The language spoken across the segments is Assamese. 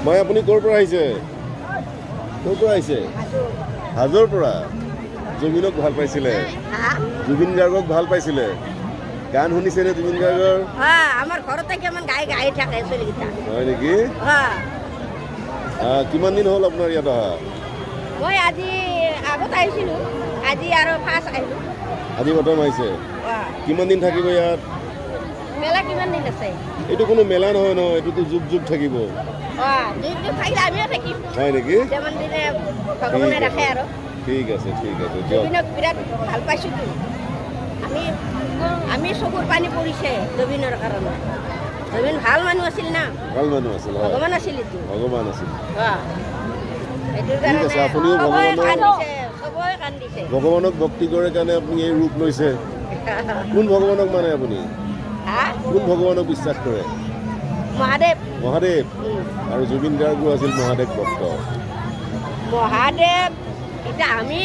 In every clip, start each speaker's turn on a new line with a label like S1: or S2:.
S1: মই আপুনি ক'ৰ পৰা আহিছে? ক'ৰ পৰা আহিছে? হাজোৰ পৰা। জুবিনক ভাল পাইছিলে? জুবিন গাৰ্গক ভাল পাইছিলে? গান শুনিছেনে জুবিন গাৰ্গৰ?
S2: আমাৰ ঘৰতে কিমান গাই থাকে চলিকেইটা।
S1: হয় নেকি? কিমান দিন হ'ল আপোনাৰ ইয়াত অহা?
S2: মই আজি আগত আহিছিলোঁ, আজি আৰু ফাৰ্ষ্ট আহিলোঁ।
S1: আজি প্ৰথম আহিছে? কিমান দিন থাকিব ইয়াত?
S2: মেলা কিমান দিন আছে?
S1: এইটো কোনো মেলা নহয় ন, এইটোতো যুগ যুগ থাকিব।
S2: যুগ থাকিলে আমিও থাকিম।
S1: হয় নেকি?
S2: যিমান দিনে ভগৱানে ৰাখে আৰু।
S1: ঠিক আছে ঠিক আছে।
S2: জুবিনক বিৰাট ভাল পাইছোঁতো। আমি চকুৰ পানী পৰিছে জুবিনৰ কাৰণে। জুবিন ভাল মানুহ আছিল না।
S1: ভাল মানুহ আছিল।
S2: ভগৱান আছিল এইটো।
S1: ভগৱান আছিল।
S2: এইটোৰ
S1: ঠিক আছে,
S2: কাৰণে
S1: আপুনিও
S2: চবৰে কান্দিছে।
S1: ভগৱানক ভক্তি কৰে কাৰণে আপুনি এই ৰূপ লৈছে। কোন ভগৱানক মানে আপুনি? কোন ভগৱানক বিশ্বাস কৰে?
S2: মহাদেৱ।
S1: মহাদেৱ। আৰু জুবিন গাৰ্গো আছিল মহাদেৱ ভক্ত।
S2: মহাদেৱ এতিয়া আমি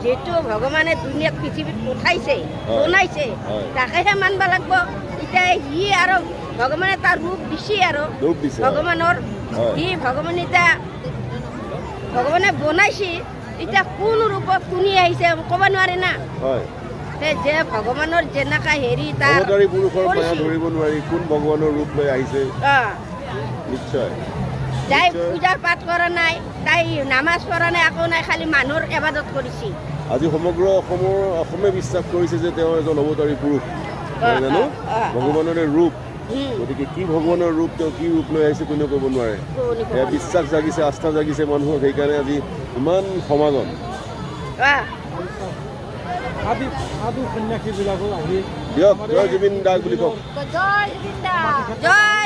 S2: যিটো ভগৱানে দুনিয়াত পৃথিৱীত পঠাইছে বনাইছে তাকেহে মানব লাগিব। এতিয়া সি আৰু ভগৱানে তাৰ ৰূপ দিছে আৰু ভগৱানৰ সি ভগৱান এতিয়া ভগৱানে বনাইছে। এতিয়া কোন ৰূপত কোনি আহিছে ক'ব নোৱাৰে না। যে ভগৱানৰ যেনেকা হেৰি তাৰ
S1: পুৰুষৰ মায়া ধৰিব নোৱাৰি কোন ভগৱানৰ ৰূপ লৈ আহিছে। নিশ্চয়
S2: তাই পূজাৰ পাঠ কৰা নাই, তাই নামাজ পঢ়া নাই, একো নাই, খালি মানুহৰ ইবাদত কৰিছে।
S1: আজি সমগ্ৰ অসমে বিশ্বাস কৰিছে যে তেওঁ এজন অৱতাৰী পুৰুষ, জানো ভগৱানৰে ৰূপ। গতিকে কি ভগৱানৰ ৰূপ, তেওঁ কি ৰূপ লৈ আহিছে কোনেও ক'ব নোৱাৰে। এয়া বিশ্বাস জাগিছে, আস্থা জাগিছে মানুহক, সেইকাৰণে আজি ইমান সমাগম।
S3: সাধু সন্যাসীবিলাকো আহি
S1: দিয়ক জয় জুবিন গাৰ্গ বুলি কওক।
S2: জয় জুবিন দা জয়।